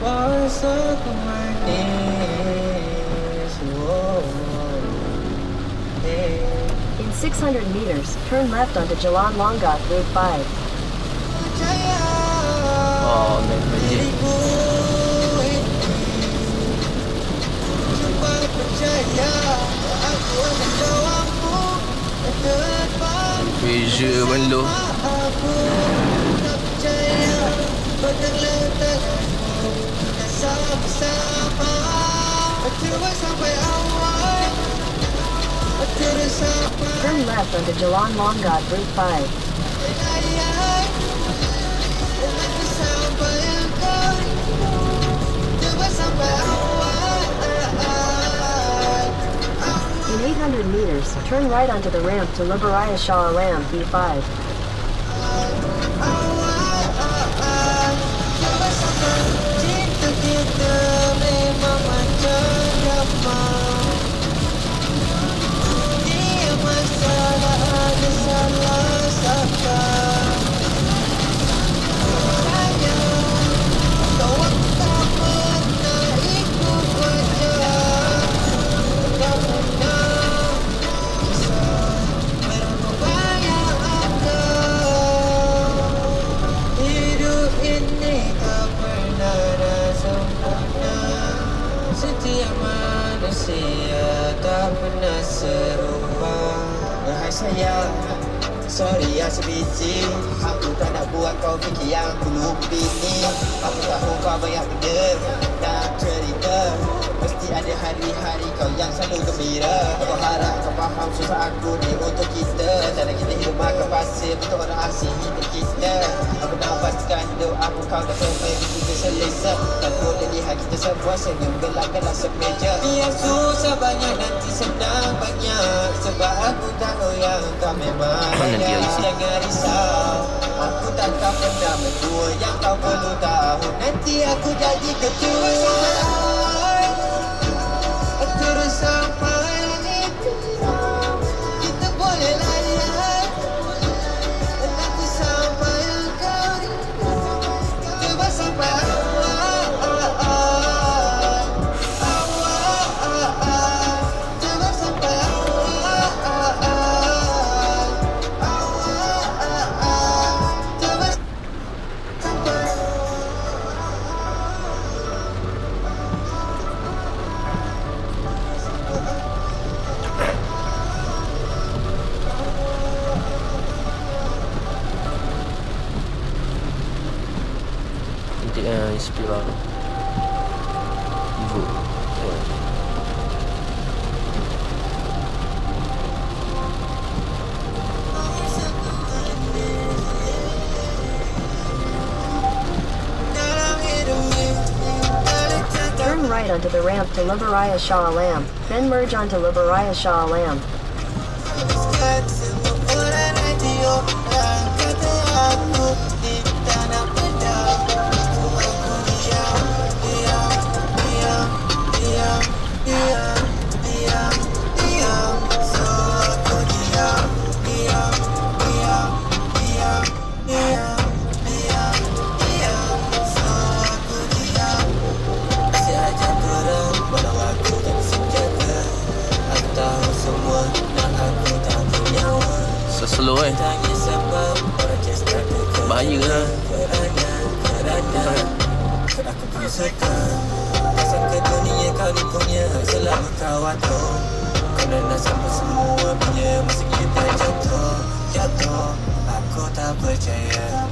In 600 meters, turn left onto Jalan Longgat Route 5. Oh, main banjir. Beza benda. Turn left onto Jalan Longgat Route 5. In 800 meters, turn right onto the ramp to Liberaya Shah Alam B5. Sayang, sorry ya sebiji. Aku tak nak buat kau fikir yang aku lupa ini. Aku tahu kau banyak benda nak cerita. Mesti ada hari-hari kau yang selalu gembira. Aku harap kau faham susah aku ni untuk kita. Cara kita hidup makan pasir untuk orang asing hidup kita. Aku nak pastikan hidup aku kau dah sampai begitu selesa. Tak boleh lihat kita semua senyum gelak-gelak semeja. Biar susah banyak nanti senang banyak. Sebab aku tahu yang kau memang layak. Jangan risau, aku takkan pernah mendua. Yang kau perlu tahu, nanti aku jadi ketua. Terus sampai itu kita boleh layan. Nanti sampai kau rindu, coba sampai awal. Coba sampai awal. Coba sampai. Cantik lah Inspira tu. Evo. Turn right onto the ramp to Liberaya Shah Alam, then merge onto Liberaya Shah Alam. So slow kan. Bahaya lah. Ke dunia kau ni punya selama kau ada. Kau nak sampai semua punya masa kita jatuh. Aku tak percaya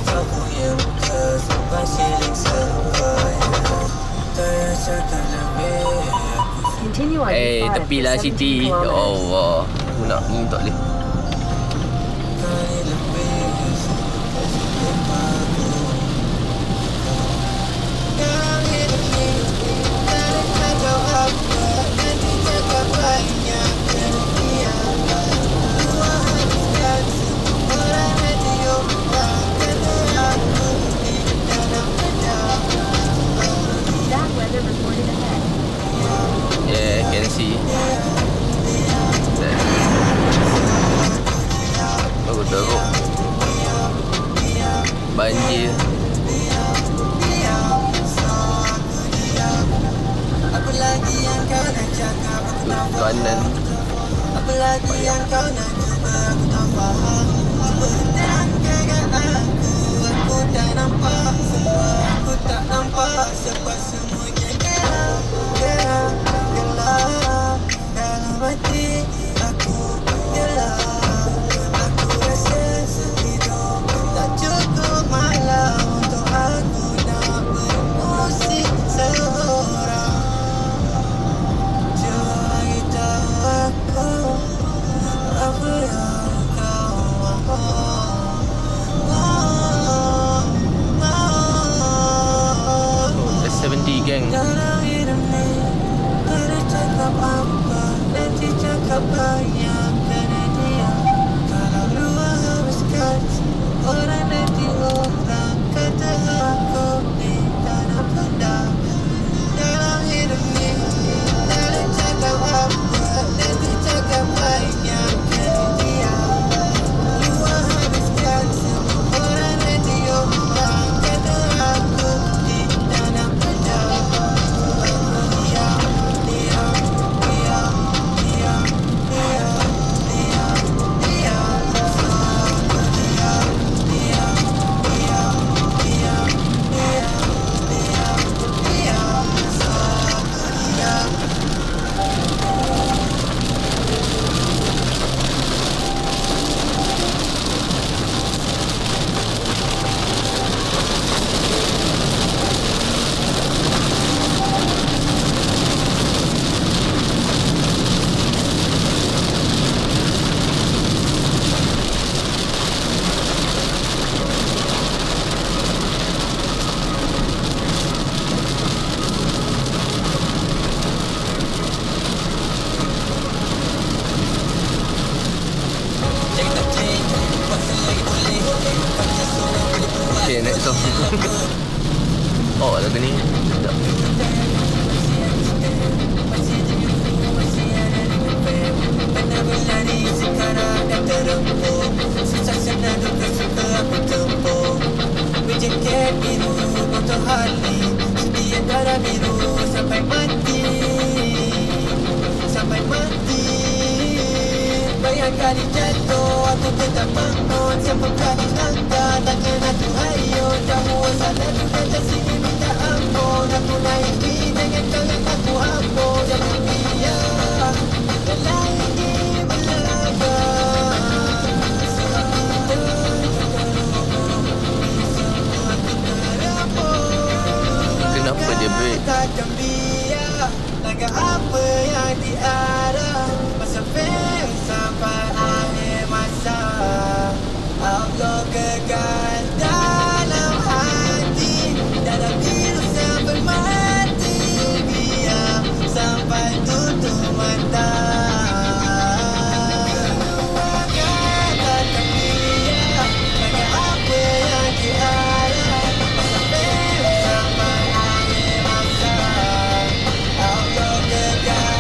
kau punya muka sampai siling sempurna. Terasa lebih. Continue on B5 tepi for lah 17 Siti. Ya kilometers. Allah. Aku nak ni tak boleh. Bad weather reported ahead. Yeah, can see. Baru teruk. Banjir. lagi yang kau nak cakap aku tak kanan. faham. Apa lagi yang kau nak cuba aku tak faham. Cuba terangkan aku tak nampak semua. Aku tak nampak sebab semuanya gelap, gelap, gelap. Dalam hati aku gelap. Aku rasa hidup tak cukup malam untuk aku nak bermusik seorang. Cuba beritahu aku apa yang kau mahu. S70 gang. Dalam hidup ni tak ada cakap apa, nanti cakap banyak kena diam. Kalau ruang habiskan orang nanti orang kata aku ni tak nak pedang. Dalam hidup ni tak ada cakap apa, nanti cakap banyak kena diam. Ruang habiskan orang nanti orang kata aku ni tak nak pedang. Aku diam, diam, diam, diam, diam, diam, diam. Aku diam, diam, diam, diam, diam, diam, diam. Aku diam. Okay, next song. Oh, lagu ni sedap. Pernah berlari sekarang dah terempuk. Susah senang duka suka aku tempuh. Berjaket biru motor Harley, sedia darah biru sampai mati. Sampai mati. Banyak kali jatuh aku tetap bangun. Siapa kali langkah tak kena terhayun. Kamu salah juga tak sini minta ampun. Aku naiki dengan tangan aku hapus. Jangan biar lelah ini berlaga. Sebab kita tak terhubung. Semua kita rabun. Kenapa dia break? Takkan biar langkah apa yang diarah. Masa fail sampai akhir masa. Allah kekal dalam hati. Dalam biru sampai mati. Biar sampai tutup mata. Takkan biar langkah apa yang diarah. Masa fail sampai akhir masa. Allah kekal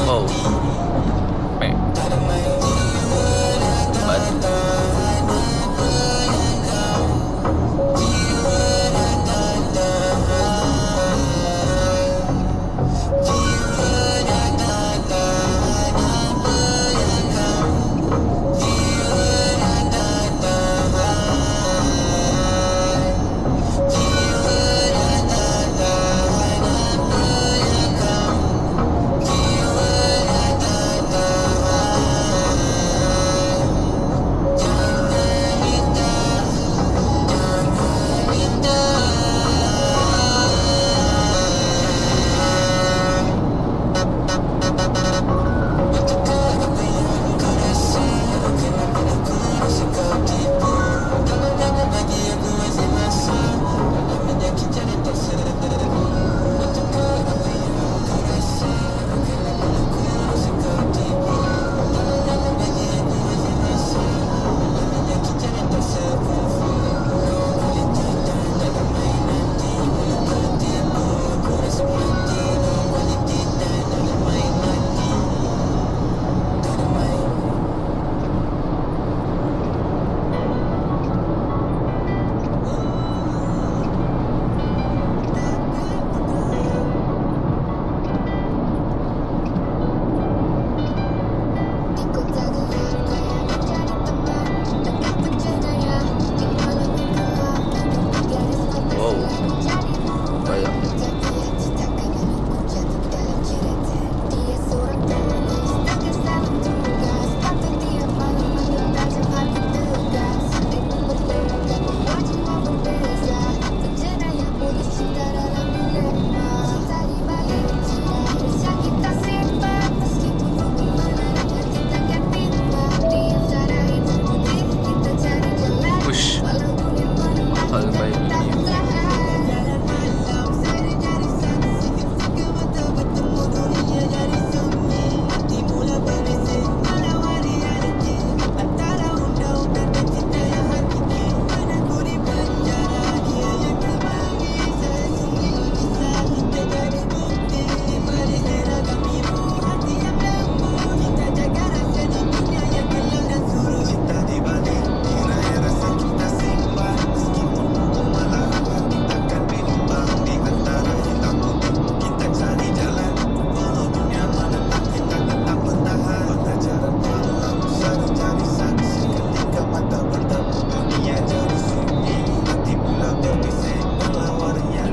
Oh. Meh.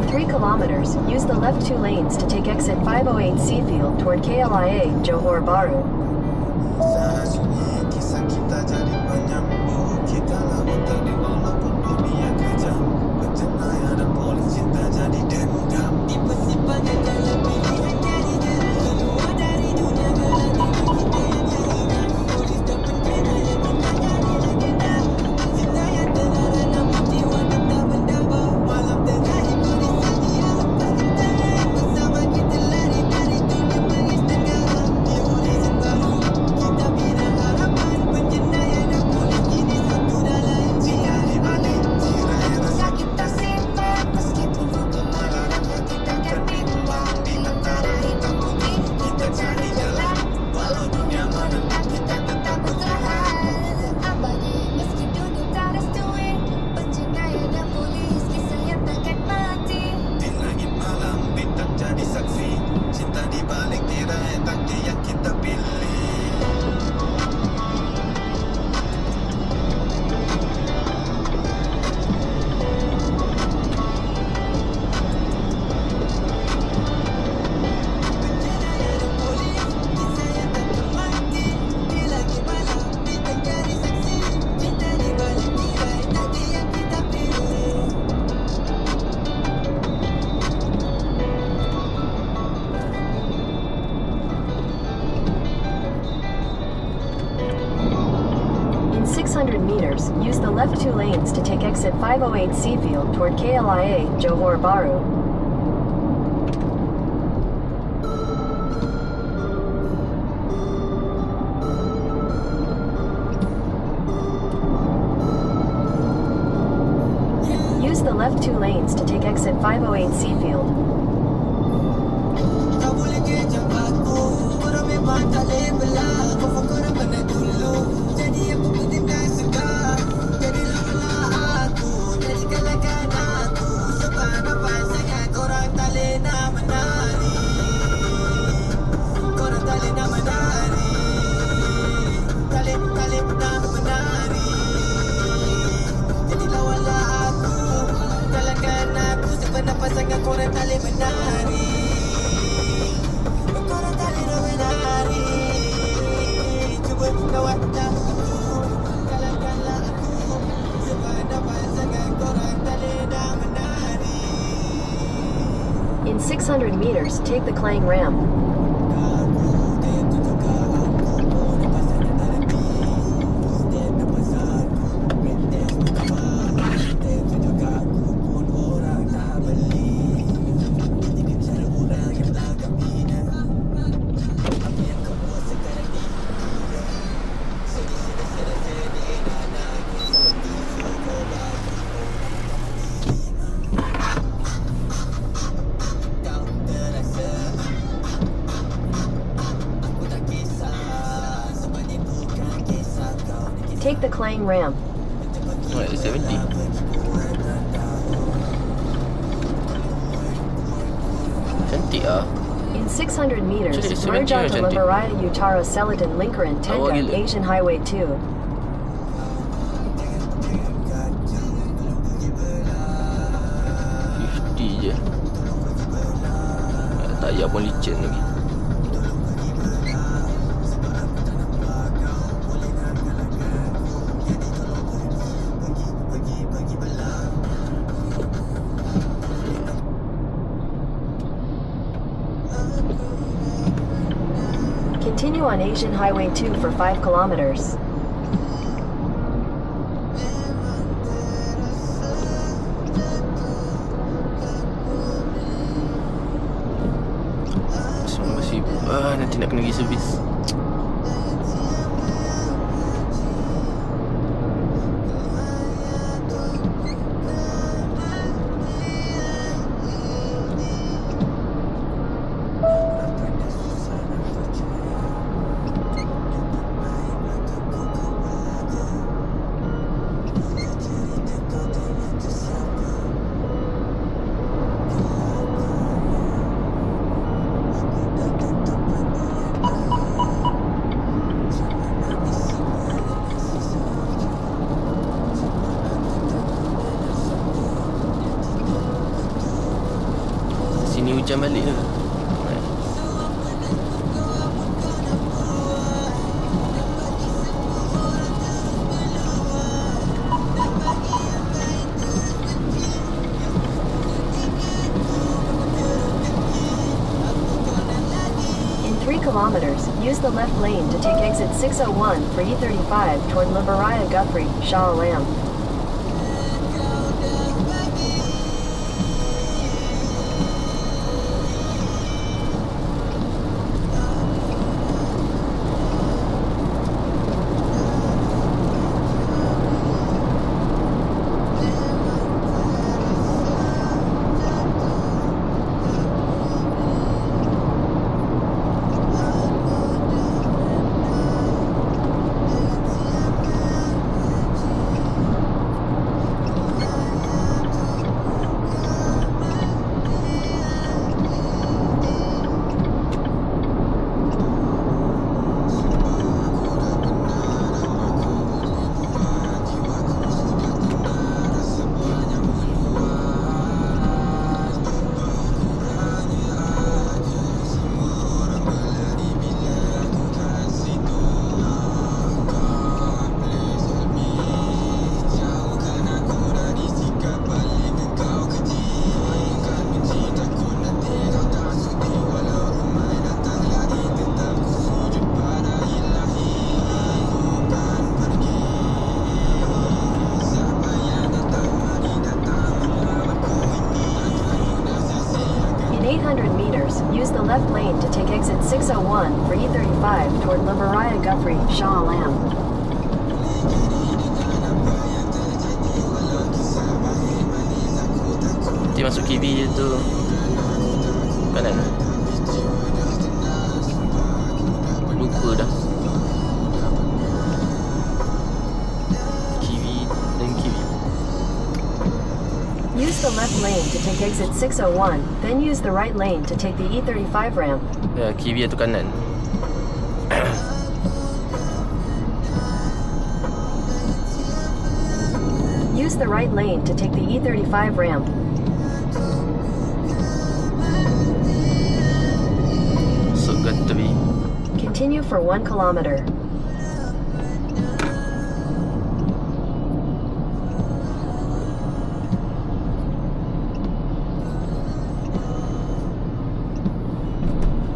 But kilometers, use the left 2 lanes to take exit 508 Seafield toward KLIA, Johor Bahru. Sana sunyi kisah kita jadi penyambung. Kita lawan tadi walaupun dunia kejam. Berjenayah dan polis cinta jadi dendam. Tipe-tipenya jalan pilihan jadi jalan keluar dari dunia gelap ini kita yang jahitan. Polis dan penjara yang kita jadi legenda. Cinta yang terlarang namun jiwa tetap berdamba. Malam tengah hipnotis saja lepaskan tangan. Bersama kita lari dari dunia pengis negara. Teroris baru kita bina harap. 600 meters, use the left 2 lanes to take exit 508 Seafield toward KLIA, Johor Bahru. Use the left 2 lanes to take exit 508 Seafield. Kau boleh kejap aku, korang memang tak boleh belah. Kau korang pernah dulu, jadi aku penting dan segar. Jadi lawanlah aku, jadi kalahkan aku. Sebab nampak sangat korang tak boleh nak menari. Korang tak boleh nak menari. Tak boleh nak menari. Jadi lawanlah aku, kalahkan aku. Sebab nampak sangat korang tak boleh menari. Korang tak boleh nak menari. Cuba lawanlah aku, kalahkanlah aku. Sebab nampak sangat korang tak boleh nak menari. In 600 meters, take the Klang ramp. Take the Klang ramp. Oh, it's 70. Cantik ah. In 600 meters, Actually, merge 70 onto cantik. Lavaraya Utara Selaton Linker and Awak Tengah, gila. Asian Highway 2. 50 je. Tak payah pun licin lagi. Continue on Asian Highway 2 for 5 kilometers. Masih nanti nak kena pergi servis. Sini hujan balik ke? In 3 kilometers, use the left lane to take exit 601 for E35 toward Lavaraya Guthrie, Shah Alam. exit 601 for E35 toward Limeriah Guthrie, Shah Alam. Nanti masuk KV je tu kanan. Lupa dah. KV dan KV. Use the left lane to take exit 601, then use the right lane to take the E35 ramp. Ya, KV tu kanan. Use the right lane to take the E35 ramp. So got to be. Continue for 1 kilometer.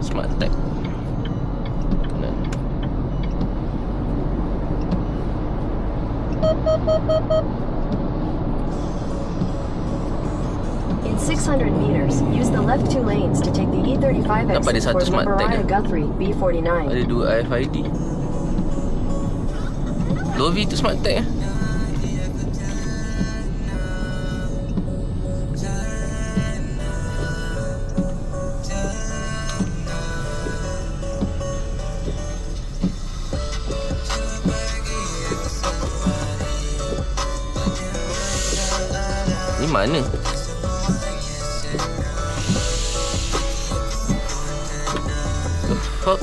Smart tag. Kanan. In 600 meters, use the left 2 lanes to take the E35 Dapat dia exit satu toward smart tag Limeriah ke? Guthrie, B49. Ada 2 RFID. Lovi tu smart tag eh. Ni mana? The fuck?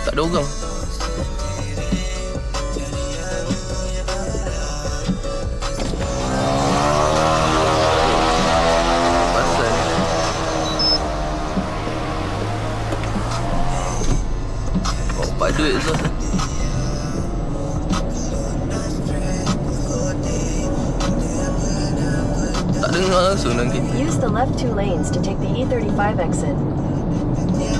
Tak ada orang. Pasal kau dapat duit tu. Tak dengar langsung dalam kereta. Use the left 2 lanes to take the E35 exit. Dia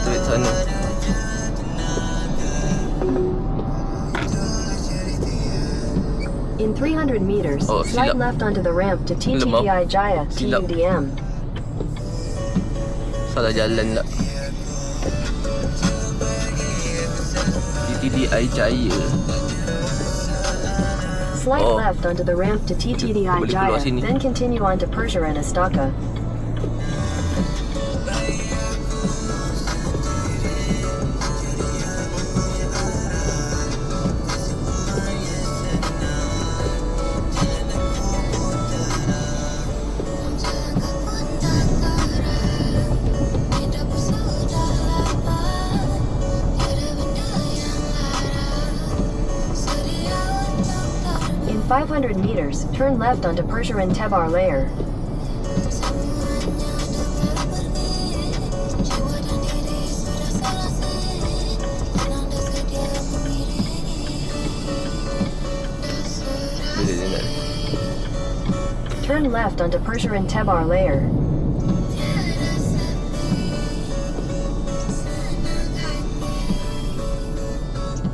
straight sana. In 300 meters, Oh, slide silap. left onto the ramp to TTDI Jaya, Silap. TUDM. Salah jalan tak. TTDI Jaya. Slide Oh. left onto the ramp to TTDI Boleh keluar Jaya, sini. then continue on to Persia and Estaka. In 500 meters, turn left onto Persia and Tebar layer. Bila dia nak. Turn left onto Persia and Tebar layer.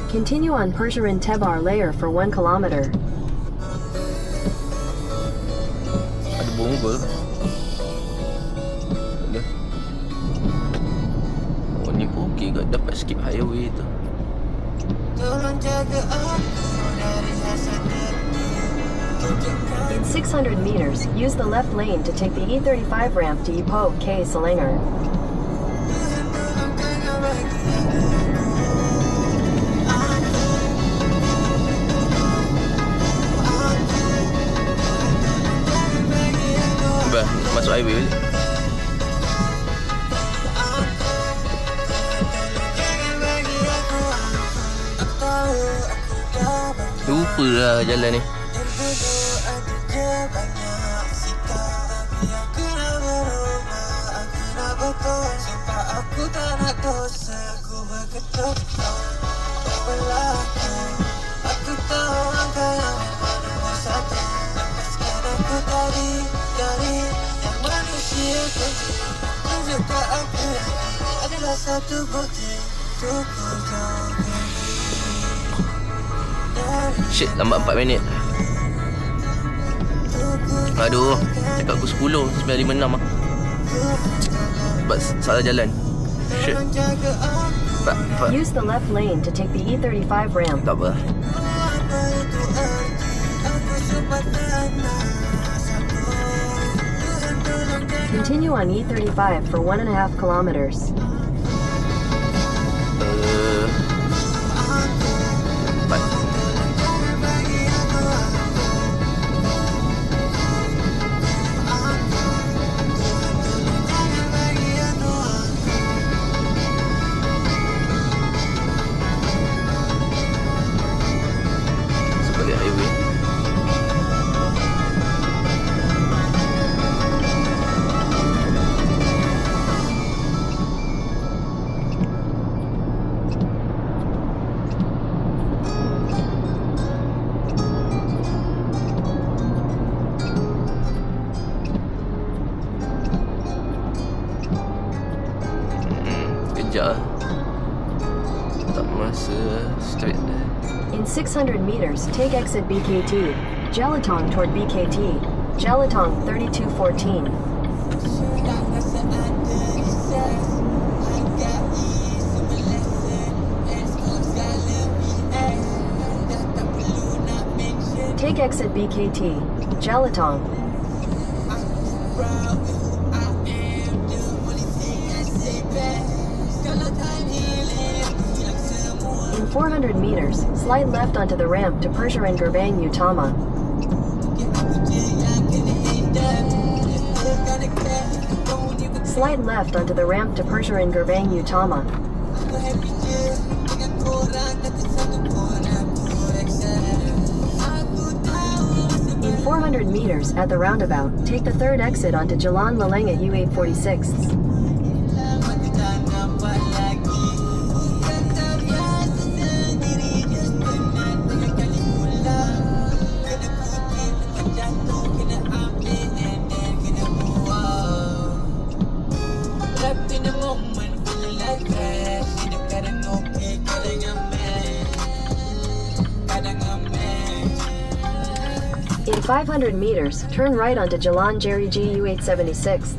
Continue on Persia and Tebar layer for 1 kilometer. Ada bomba. Ada. Oh ni pun okey kot, dapat skip highway tu. In 600 meters, use the left lane to take the E35 ramp to Ipoh, K. Selangor. Bah, masuk highway balik. Lupa lah jalan ni. Shit, lambat 4 minit. Aduh, cakap aku 10, 956 lah. Sebab salah jalan. Shit. Use the left lane to take the E35 ramp. Tak apa. Continue on E35 for 1.5 kilometers. Empat. Sebalik highway. Kejap. Tak masa straight. In 600 meters, take exit BKT. Jelatong toward BKT. Jelatong 3214. Take exit BKT. Jelatong. In 400 meters, slide left onto the ramp to Persiaran Gerbang Utama. Slide left onto the ramp to Persiaran Gerbang Utama. In 400 meters, at the roundabout, take the third exit onto Jalan Lalenga U846. In 500 meters, turn right onto Jalan Jerry G U876.